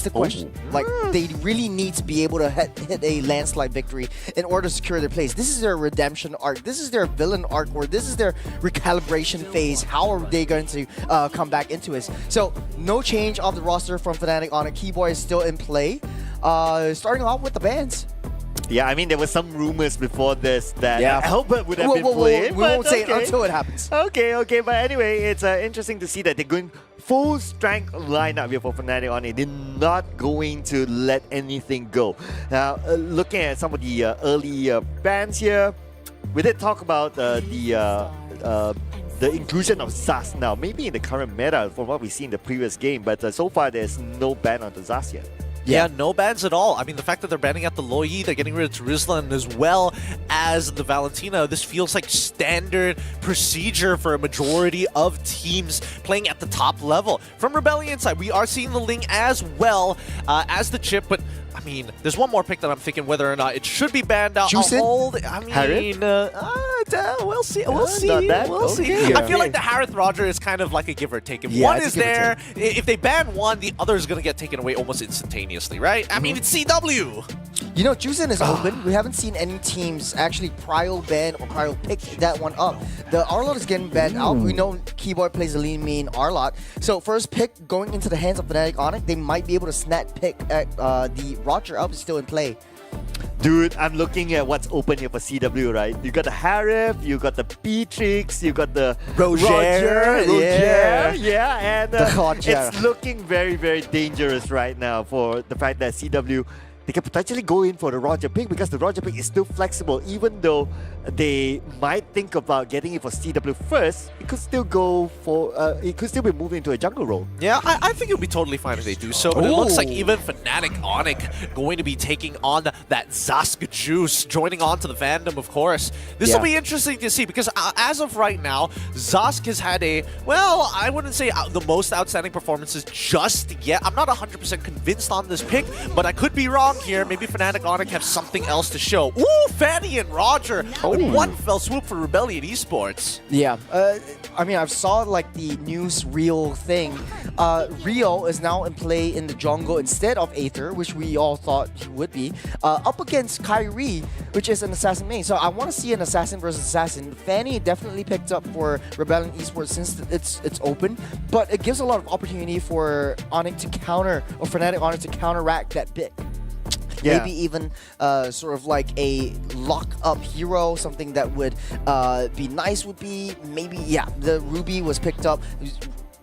That's the question. Like, they really need to be able to hit a landslide victory in order to secure their place. This is their redemption arc. This is their villain arc, or this is their recalibration phase. How are they going to come back into it? So, no change of the roster from Fnatic on it. Keyboy is still in play. Starting off with the bans. Yeah, I mean, there were some rumors before this that Albert would have been We played. won't say it until it happens. Okay, but anyway, it's interesting to see that they're going full strength lineup here for Fnatic on it. They're not going to let anything go. Now, looking at some of the early bans here, we did talk about the inclusion of Zas now, maybe in the current meta from what we see in the previous game, but so far there's no ban on the Zas yet. Yeah, no bans at all. I mean, the fact that they're banning out the Loyi, they're getting rid of Jerusalem as well as the Valentina. This feels like standard procedure for a majority of teams playing at the top level. From Rebellion side, we are seeing the Ling as well as the chip, but I mean, there's one more pick that I'm thinking whether or not it should be banned out. Juicing? I mean, we'll see. We'll see. We'll see. Okay. I feel like the Harith Roger is kind of like a give or take. If one is there, if they ban one, the other is going to get taken away almost instantaneously, right? I mean, it's CW. You know, Juicing is open. We haven't seen any teams actually prio ban or prio pick that one up. The Arlot is getting banned out. We know Keyboard plays a lean mean Arlot. So first pick going into the hands of Fnatic Onyx, they might be able to snap pick at the Roger up is still in play. Dude, I'm looking at what's open here for CW, right? You got the Harith, you got the Beatrix, you got the Roger, and it's looking very, very dangerous right now for the fact that CW, they can potentially go in for the Roger pick because the Roger pick is still flexible. Even though they might think about getting it for CW first, it could still go for, it could still be moving into a jungle role. Yeah, I think it would be totally fine if they do so, but it looks like even Fnatic Onyx going to be taking on that Zask juice, joining on to the fandom, of course. This will be interesting to see because as of right now, Zask has had a, well, I wouldn't say the most outstanding performances just yet. I'm not 100% convinced on this pick, but I could be wrong here. Maybe Fnatic Onyx have something else to show. Ooh, Fanny and Roger. One fell swoop for Rebellion Esports. Yeah, I mean, I've saw like the news reel thing. Rio is now in play in the jungle instead of Aether, which we all thought he would be, up against Kyrie, which is an assassin main. So I want to see an assassin versus assassin. Fanny definitely picked up for Rebellion Esports since it's open, but it gives a lot of opportunity for Onyx to counter, or Fnatic Onyx to counteract that pick. Yeah. Maybe even sort of like a lock-up hero, something that would be nice would be maybe, the Ruby was picked up.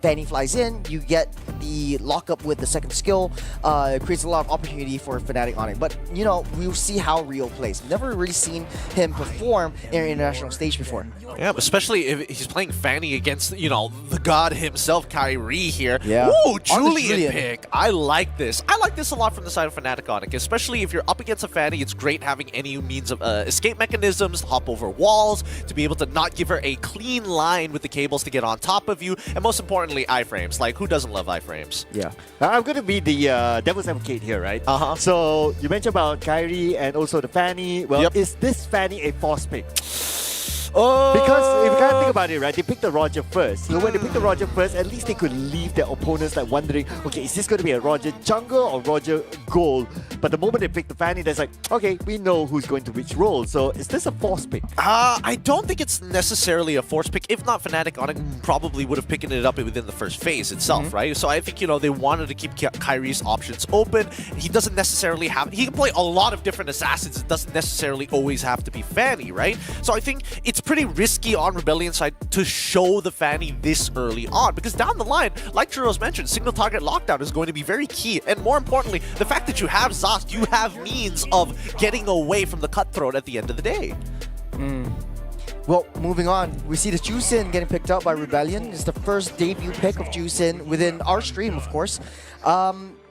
Fanny flies in, you get the lockup with the second skill. It creates a lot of opportunity for Fnatic on it. But, you know, we'll see how Rio plays. Never really seen him perform in an international stage before. Yeah, especially if he's playing Fanny against, you know, the god himself, Kyrie here. Yeah. Ooh, Julian pick. I like this. I like this a lot from the side of Fnatic Onyx, especially if you're up against a Fanny. It's great having any means of escape mechanisms, hop over walls, to be able to not give her a clean line with the cables to get on top of you, and most importantly, iframes. Like, who doesn't love iframes? Yeah. I'm going to be the devil's advocate here, right? So, you mentioned about Kyrie and also the Fanny. Well, is this Fanny a force pick? Because if you kind of think about it, right, they picked the Roger first. So when they picked the Roger first, at least they could leave their opponents like wondering, okay, is this going to be a Roger jungle or Roger gold? But the moment they picked the Fanny, there's like, okay, we know who's going to which role. So is this a force pick? I don't think it's necessarily a force pick. If not, Fnatic Onyx probably would have picked it up within the first phase itself, right? So I think, you know, they wanted to keep Kyrie's options open. He doesn't necessarily have, he can play a lot of different assassins. It doesn't necessarily always have to be Fanny, right? So I think it's pretty risky on Rebellion side to show the Fanny this early on, because down the line, like Juro's mentioned, single target lockdown is going to be very key. And more importantly, the fact that you have Zast, you have means of getting away from the cutthroat at the end of the day. Well, moving on, we see the Juicin getting picked up by Rebellion. It's the first debut pick of Juicin within our stream, of course.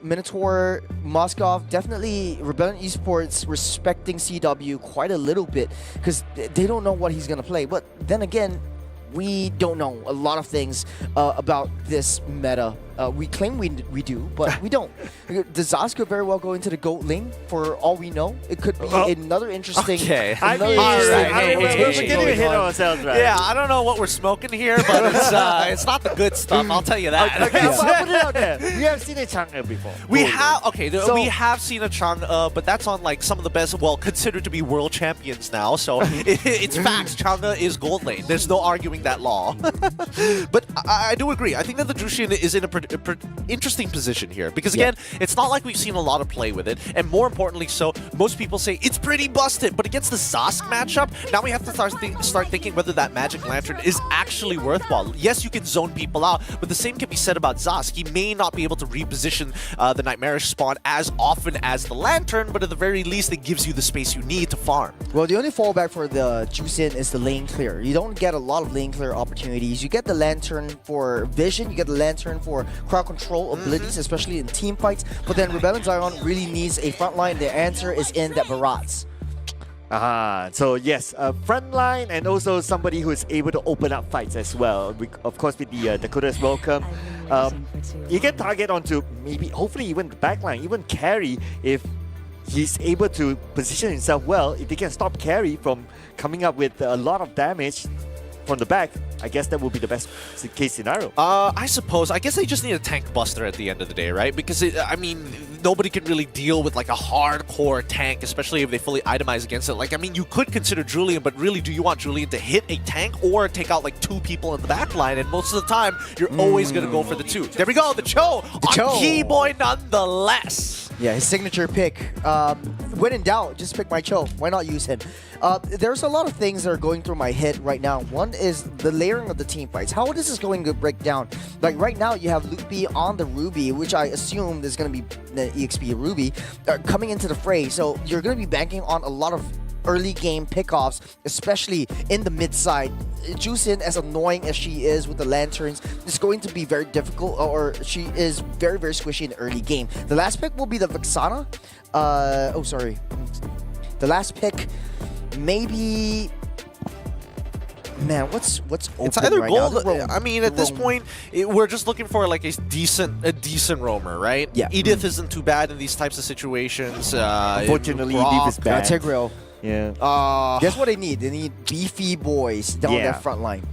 Minotaur, Moskov, definitely Rebellion Esports respecting CW quite a little bit because they don't know what he's going to play. But then again, we don't know a lot of things about this meta We claim we do, but we don't. Does Zaz could very well go into the GOAT lane for all we know. It could be another interesting. Okay. Another We're getting ahead of ourselves, right? Yeah, I don't know what we're smoking here, but it's not the good stuff. I'll tell you that. Okay, I'll put it out there. We have seen a Chang'e before. We have seen a Chang'e, but that's on like some of the best, well, considered to be world champions now. So it's facts. Chang'e is gold lane. There's no arguing that law. But I do agree. I think that the Jushin is in a interesting position here because again, it's not like we've seen a lot of play with it, and more importantly, so most people say it's pretty busted. But against the Zosk matchup, now we have to start thinking whether that Magic Lantern is actually worthwhile. Yes, you can zone people out, but the same can be said about Zosk. He may not be able to reposition the Nightmarish spawn as often as the Lantern, but at the very least, it gives you the space you need to farm. Well, the only fallback for the Jushin is the lane clear. You don't get a lot of lane clear opportunities. You get the Lantern for vision, you get the Lantern for crowd control abilities, especially in team fights, but then Rebellion Zion really needs a front line. The answer is in that Barats. So yes, front line and also somebody who is able to open up fights as well. Of course, with the Dakota's welcome, you can target onto maybe, hopefully even the backline, even carry if he's able to position himself well. If they can stop carry from coming up with a lot of damage from the back, I guess that would be the best case scenario. I suppose. I guess they just need a tank buster at the end of the day, right? Because, I mean, nobody can really deal with like a hardcore tank, especially if they fully itemize against it. Like, I mean, you could consider Julian, but really, do you want Julian to hit a tank or take out like 2 people in the back line? And most of the time, you're always going to go for the 2. There we go, the Cho on Keyboy nonetheless. Yeah, his signature pick. When in doubt, just pick my Cho. Why not use him? There's a lot of things that are going through my head right now. One is the layering of the team fights. How this is going to break down? Like right now, you have Loopy on the Ruby, which I assume is going to be the EXP Ruby, coming into the fray. So you're going to be banking on a lot of early game pickoffs, especially in the mid side. Jushin, as annoying as she is with the lanterns, is going to be very difficult, or she is very, very squishy in the early game. The last pick will be the Vexana. The last pick, maybe. Man, what's open it's either right gold. now? I mean, at this point, we're just looking for like a decent roamer, right? Yeah. Edith isn't too bad in these types of situations. Unfortunately, Brock, Edith is bad. Tigreal. Yeah. Guess what they need? They need beefy boys down that front line.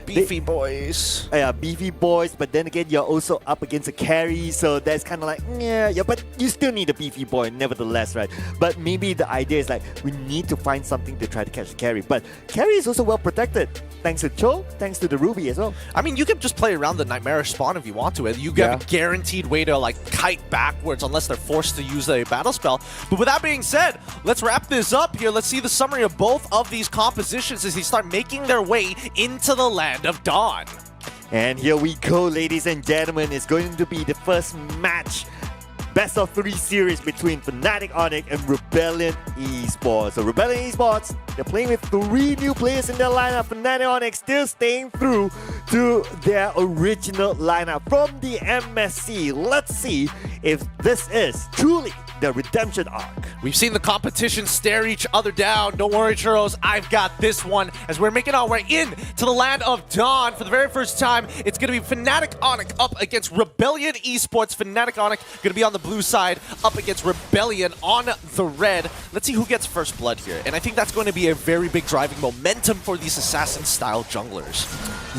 Beefy boys. Yeah, beefy boys, but then again, you're also up against a carry, so that's kind of like, yeah, but you still need a beefy boy, nevertheless, right? But maybe the idea is like, we need to find something to try to catch the carry. But carry is also well protected, thanks to Cho, thanks to the Ruby as well. I mean, you can just play around the Nightmarish spawn if you want to. You have a guaranteed way to like kite backwards unless they're forced to use a battle spell. But with that being said, let's wrap this up here. Let's see the summary of both of these compositions as they start making their way into the land of Dawn. And here we go, ladies and gentlemen. It's going to be the first match, best of 3 series between Fnatic Onyx and Rebellion Esports. So Rebellion Esports, they're playing with 3 new players in their lineup. Fnatic Onyx still staying true to their original lineup from the MSC. Let's see if this is truly the redemption arc. We've seen the competition stare each other down. Don't worry, churros, I've got this one. As we're making our way in to the land of Dawn for the very first time, it's going to be Fnatic Onyx up against Rebellion Esports. Fnatic Onyx going to be on the blue side, up against Rebellion on the red. Let's see who gets first blood here. And I think that's going to be a very big driving momentum for these assassin-style junglers.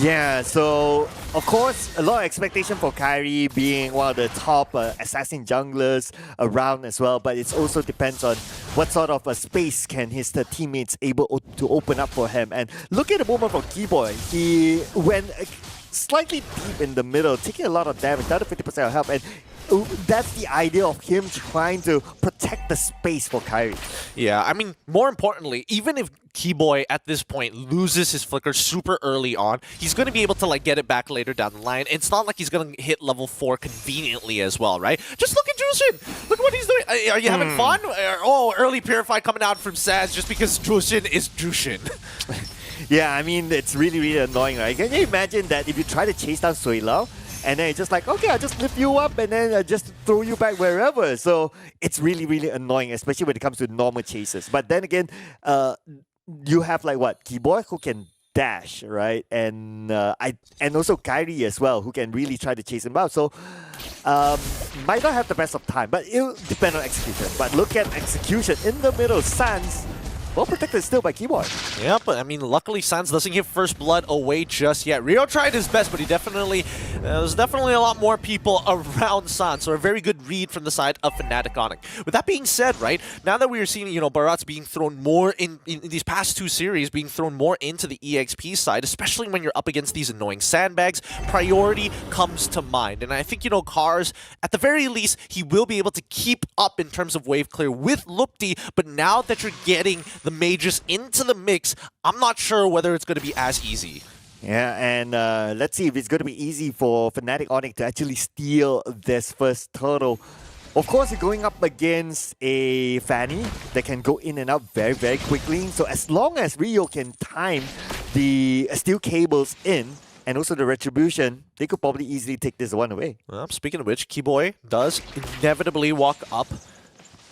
Yeah, so of course, a lot of expectation for Kyrie being one of the top assassin junglers around as well, but it also depends on what sort of a space can his teammates able to open up for him. And look at the moment for Keyboy. He went slightly deep in the middle, taking a lot of damage, down to 50% of health, and that's the idea of him trying to protect the space for Kyrie. Yeah, I mean, more importantly, even if Keyboy at this point loses his flicker super early on, he's going to be able to like get it back later down the line. It's not like he's going to hit level 4 conveniently as well, right? Just look at Jushin. Look what he's doing. Are you having fun? Oh, early Purify coming out from Saz just because Jushin is Jushin. Yeah, I mean, it's really, really annoying, right? Can you imagine that if you try to chase down Suilao, and then it's just like, okay, I'll just lift you up and then I'll just throw you back wherever. So it's really, really annoying, especially when it comes to normal chases. But then again, you have like what? Keyboy who can dash, right? And and also Kyrie as well, who can really try to chase him out. So might not have the best of time, but it'll depend on execution. But look at execution in the middle. Sans, well protected still by Keyboard. Yeah, but I mean, luckily Sans doesn't give first blood away just yet. Rio tried his best, but he definitely there's definitely a lot more people around Sans, so a very good read from the side of Fnatic Onic. With that being said, right, now that we are seeing, you know, Bharat's being thrown more in these past two series, being thrown more into the EXP side, especially when you're up against these annoying sandbags, priority comes to mind. And I think, you know, Cars, at the very least, he will be able to keep up in terms of wave clear with Lupti, but now that you're getting the mages into the mix, I'm not sure whether it's going to be as easy. Yeah, and let's see if it's going to be easy for Fnatic Onic to actually steal this first turtle. Of course, you're going up against a Fanny that can go in and out very, very quickly. So as long as Rio can time the steel cables in, and also the retribution, they could probably easily take this one away. Well, speaking of which, Keyboy does inevitably walk up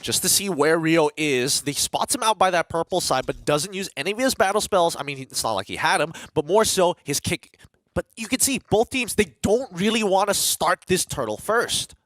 just to see where Rio is. They spots him out by that purple side, but doesn't use any of his battle spells. I mean, it's not like he had him, but more so his kick. But you can see both teams, they don't really want to start this turtle first.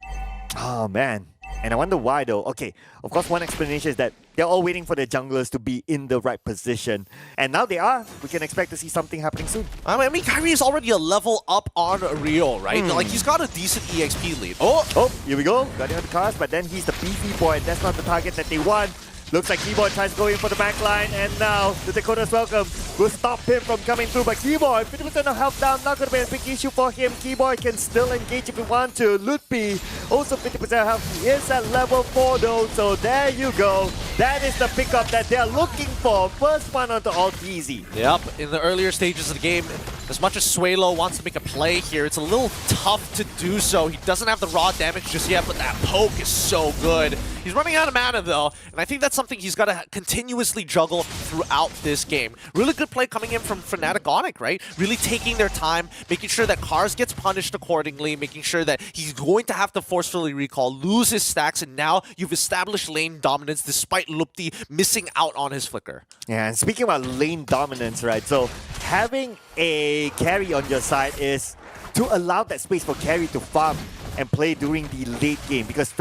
Oh, man. And I wonder why, though. Okay, of course, one explanation is that they're all waiting for their junglers to be in the right position. And now they are. We can expect to see something happening soon. I mean, Kyrie is already a level up on Rio, right? Like, he's got a decent EXP lead. Oh, here we go. Got him on the cars, but then he's the beefy boy. That's not the target that they want. Looks like Keyboard tries to go in for the backline, and now the Dakota's welcome will stop him from coming through. But Keyboard, 50% of health down, not going to be a big issue for him. Keyboard can still engage if he wants to. Lutpi, also 50% health. He is at level 4 though, so there you go. That is the pickup that they're looking for. First one onto Altizi. Yep, in the earlier stages of the game, as much as Suelo wants to make a play here, it's a little tough to do so. He doesn't have the raw damage just yet, but that poke is so good. He's running out of mana though, and I think that's something he's got to continuously juggle throughout this game. Really good play coming in from Fnatic Onic, right? Really taking their time, making sure that Cars gets punished accordingly, making sure that he's going to have to forcefully recall, lose his stacks, and now you've established lane dominance despite Lupti missing out on his flicker. Yeah, and speaking about lane dominance, right? So having a carry on your side is to allow that space for carry to farm and play during the late game, because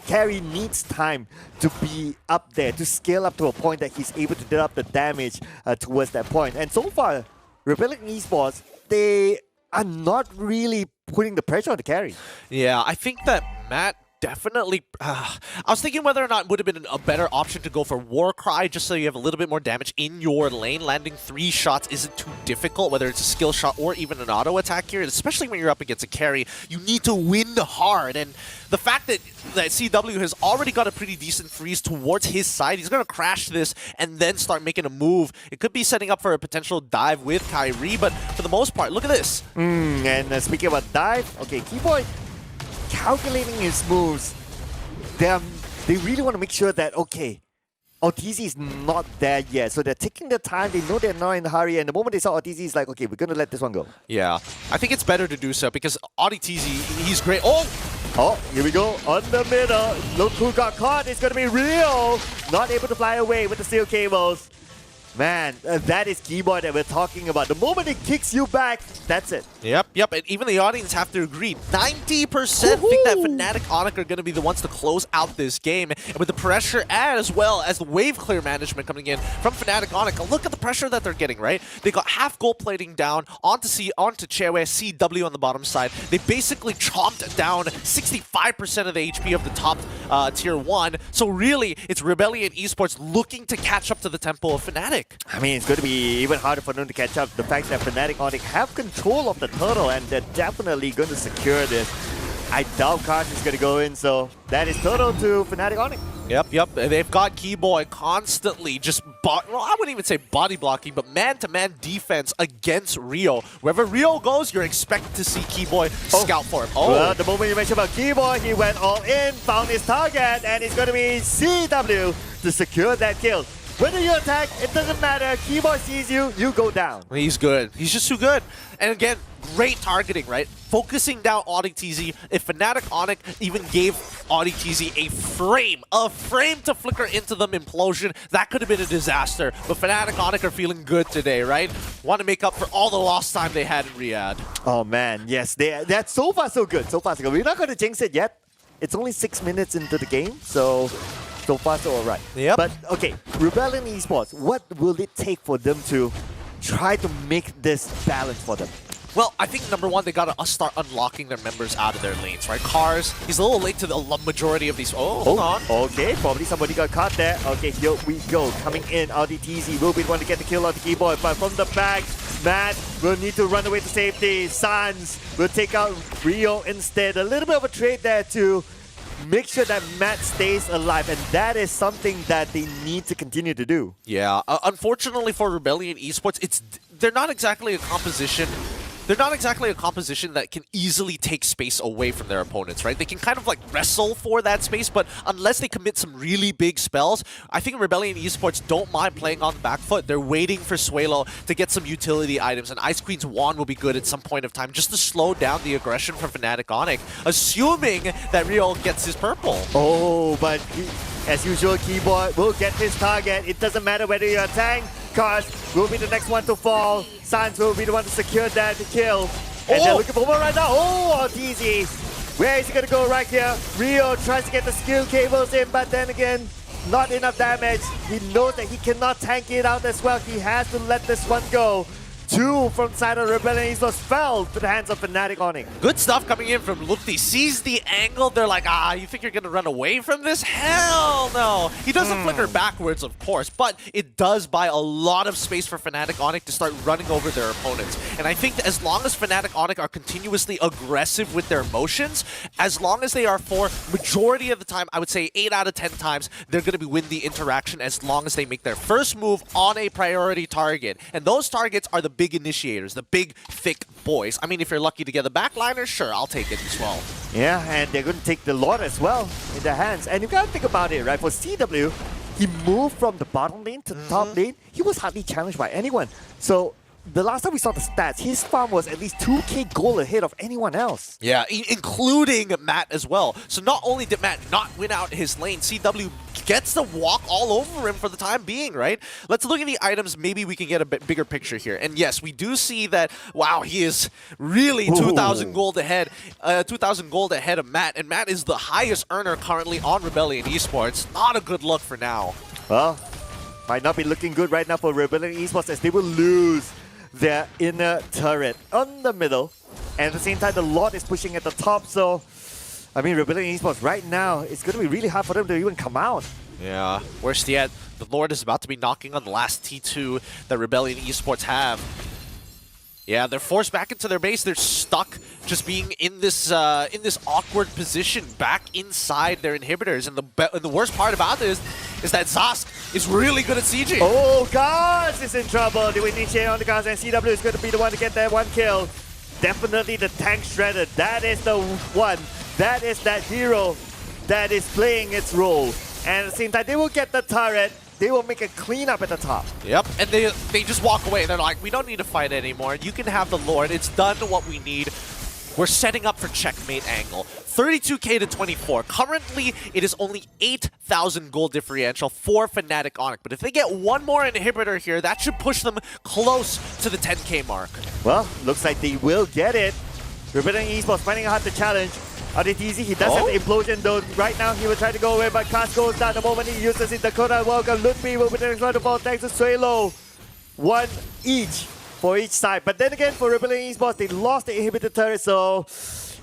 carry needs time to be up there, to scale up to a point that he's able to deal up the damage towards that point. And so far, Rebellion Esports, they are not really putting the pressure on the carry. Yeah, I think that Matt definitely... I was thinking whether or not it would have been a better option to go for Warcry, just so you have a little bit more damage in your lane. Landing 3 shots isn't too difficult, whether it's a skill shot or even an auto attack here, especially when you're up against a carry. You need to win hard, and the fact that CW has already got a pretty decent freeze towards his side, he's going to crash this and then start making a move. It could be setting up for a potential dive with Kyrie, but for the most part, look at this. And speaking about dive, okay, Keyboy calculating his moves. They really want to make sure that, okay, Altizi is not there yet. So they're taking their time. They know they're not in a hurry. And the moment they saw Altizi, it's like, okay, we're going to let this one go. Yeah, I think it's better to do so because Altizi, he's great. Oh, here we go. On the middle. Look who got caught. It's going to be Rio. Not able to fly away with the steel cables. Man, that is Keyboard that we're talking about. The moment it kicks you back, that's it. Yep. And even the audience have to agree. 90% think that Fnatic Onic are going to be the ones to close out this game. And with the pressure as well as the wave clear management coming in from Fnatic Onic, look at the pressure that they're getting, right? They got half gold plating down onto Chewe, CW on the bottom side. They basically chomped down 65% of the HP of the top tier 1. So really, it's Rebellion Esports looking to catch up to the tempo of Fnatic. I mean, it's going to be even harder for them to catch up. The fact that Fnatic Onic have control of the turtle, and they're definitely going to secure this. I doubt Cars is going to go in, so that is turtle to Fnatic Onic. Yep. They've got Keyboy constantly just, well, I wouldn't even say body blocking, but man-to-man defense against Rio. Wherever Rio goes, you're expected to see Keyboy scout for him. Well, the moment you mentioned about Keyboy, he went all in, found his target, and it's going to be CW to secure that kill. Whether you attack, it doesn't matter. Keyboard sees you, you go down. He's good. He's just too good. And again, great targeting, right? Focusing down Onyx TZ. If Fnatic Onyx even gave Onyx TZ a frame to flicker into them implosion, that could have been a disaster. But Fnatic Onyx are feeling good today, right? Want to make up for all the lost time they had in Riyadh. Oh man, yes, that's so far so good. So far so good. We're not going to jinx it yet. It's only 6 minutes into the game, so far so alright. Yep. But okay, Rebellion Esports, what will it take for them to try to make this balance for them? Well, I think number one, they gotta start unlocking their members out of their lanes, right? Cars, he's a little late to the majority of these. Oh, hold on. Okay, probably somebody got caught there. Okay, here we go. Coming in, RDTZ will be the one to get the kill on the keyboard, but from the back, Matt will need to run away to safety. Sans will take out Rio instead. A little bit of a trade there to make sure that Matt stays alive, and that is something that they need to continue to do. Yeah, unfortunately for Rebellion Esports, they're not exactly a composition. They're not exactly a composition that can easily take space away from their opponents, right? They can kind of like wrestle for that space, but unless they commit some really big spells, I think Rebellion Esports don't mind playing on the back foot. They're waiting for Suelo to get some utility items, and Ice Queen's wand will be good at some point of time just to slow down the aggression from Fnatic Onyx, assuming that Rio gets his purple. Oh, but as usual, Keyboard will get his target. It doesn't matter whether you're a tank. Cars will be the next one to fall. Sans will be the one to secure that kill. And they're looking for one right now. Oh, TZ. Where is he going to go right here? Rio tries to get the skill cables in, but then again, not enough damage. He knows that he cannot tank it out as well. He has to let this one go. Two from side of Rebellion Esports fell to the hands of Fnatic Onyx. Good stuff coming in from Lupti. Sees the angle. They're like, you think you're going to run away from this? Hell no. He doesn't flicker backwards, of course, but it does buy a lot of space for Fnatic Onyx to start running over their opponents. And I think that as long as Fnatic Onyx are continuously aggressive with their motions, as long as they are for majority of the time, I would say 8 out of 10 times, they're going to win the interaction as long as they make their first move on a priority target. And those targets are the big initiators, the big, thick boys. I mean, if you're lucky to get the backliner, sure, I'll take it as well. Yeah, and they're going to take the Lord as well in their hands. And you got to think about it, right? For CW, he moved from the bottom lane to the top lane. He was hardly challenged by anyone. So the last time we saw the stats, his farm was at least 2k gold ahead of anyone else. Yeah, including Matt as well. So not only did Matt not win out his lane, CW gets to walk all over him for the time being, right? Let's look at the items. Maybe we can get a bit bigger picture here. And yes, we do see that, wow, he is really 2,000 gold ahead. 2,000 gold ahead of Matt. And Matt is the highest earner currently on Rebellion Esports. Not a good look for now. Well, might not be looking good right now for Rebellion Esports as they will lose their inner turret on the middle, and at the same time the Lord is pushing at the top. So I mean, Rebellion Esports right now, it's going to be really hard for them to even come out. Yeah, worse yet, the Lord is about to be knocking on the last T2 that Rebellion Esports have. Yeah, they're forced back into their base. They're stuck just being in this awkward position back inside their inhibitors. And the worst part about this is that Zask is really good at sieging. Oh, Gaz is in trouble. They will initiate on the Gaz, and CW is going to be the one to get that one kill. Definitely the tank shredder. That is the one. That is that hero that is playing its role. And at the same time, they will get the turret. They will make a cleanup at the top. Yep, and they just walk away. They're like, we don't need to fight anymore. You can have the Lord. It's done what we need. We're setting up for checkmate angle. 32k to 24. Currently, it is only 8,000 gold differential for Fnatic Onyx. But if they get one more inhibitor here, that should push them close to the 10k mark. Well, looks like they will get it. Rebellion Esports finding it hard to challenge. RDTZ, he does have the implosion though. Right now, he will try to go away, but Cast goes down the moment he uses it. Dakota, welcome. Ludwig will be the next one to fall thanks to Suelo. One each for each side. But then again, for Rebellion Esports, they lost the inhibitor turret, so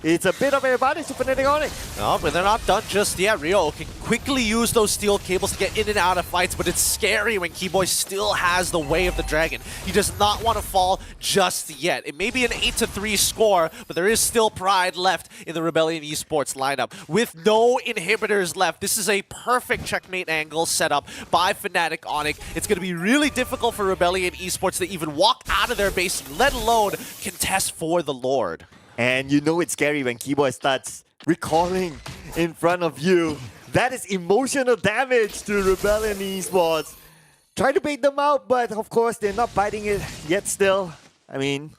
it's a bit of an advantage to Fnatic Onyx. No, but they're not done just yet. Rio can quickly use those steel cables to get in and out of fights, but it's scary when Keyboy still has the way of the dragon. He does not want to fall just yet. It may be an 8-3 score, but there is still pride left in the Rebellion Esports lineup. With no inhibitors left, this is a perfect checkmate angle set up by Fnatic Onyx. It's going to be really difficult for Rebellion Esports to even walk out of their base, let alone contest for the Lord. And you know it's scary when Keyboy starts recalling in front of you. That is emotional damage to Rebellion Esports. trying to bait them out, but of course they're not biting it yet still. I mean,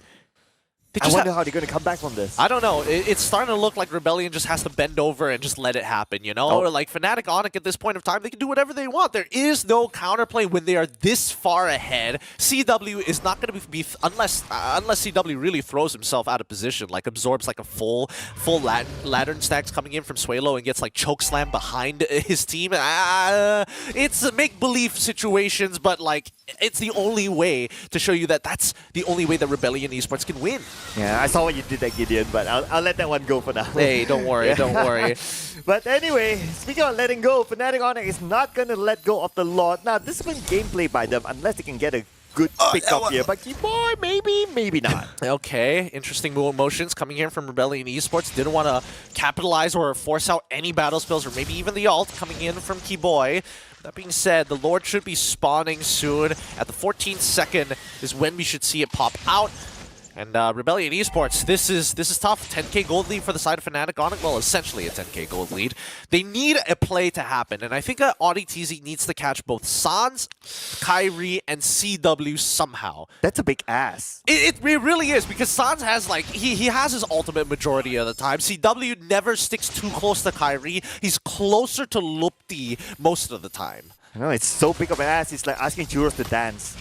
I wonder how they're going to come back from this. I don't know. It's starting to look like Rebellion just has to bend over and just let it happen, you know? Oh. Or like Fnatic Onyx at this point of time, they can do whatever they want. There is no counterplay when they are this far ahead. CW is not going to be unless CW really throws himself out of position, like absorbs like a full ladder stacks coming in from Suelo and gets like chokeslam behind his team. It's make-believe situations, but like it's the only way to show you that that's the only way that Rebellion Esports can win. Yeah, I saw what you did there, Gideon, but I'll let that one go for now. Hey, don't worry, don't worry. But anyway, speaking of letting go, Fnatic Onyx is not going to let go of the Lord. Now, this has been gameplay by them unless they can get a good pick up here. But boy, maybe not. Okay, interesting motions coming here from Rebellion Esports. Didn't want to capitalize or force out any battle spells or maybe even the ult coming in from Keyboy. That being said, the Lord should be spawning soon. At the 14th second is when we should see it pop out. And Rebellion Esports, this is tough. 10k gold lead for the side of Fnatic Onyx. Well, essentially a 10k gold lead. They need a play to happen, and I think Audi TZ needs to catch both Sans, Kyrie, and CW somehow. That's a big ass. It really is, because Sans has like he has his ultimate majority of the time. CW never sticks too close to Kyrie. He's closer to Lupti most of the time. I know, it's so big of an ass, it's like asking Churros to dance.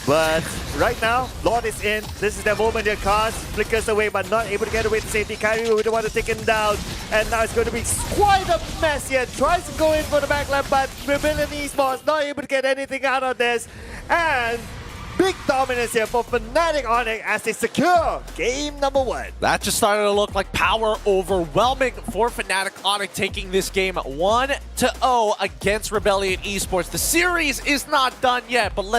But right now, Lord is in. This is the moment their cars flickers away, but not able to get away to safety. Kyrie would want to take him down. And now it's going to be quite a mess here. Tries to go in for the backline, but Rebellion Esports not able to get anything out of this. And big dominance here for Fnatic Onyx as they secure game number 1. That just started to look like power overwhelming for Fnatic Onyx, taking this game 1-0 against Rebellion Esports. The series is not done yet, but let's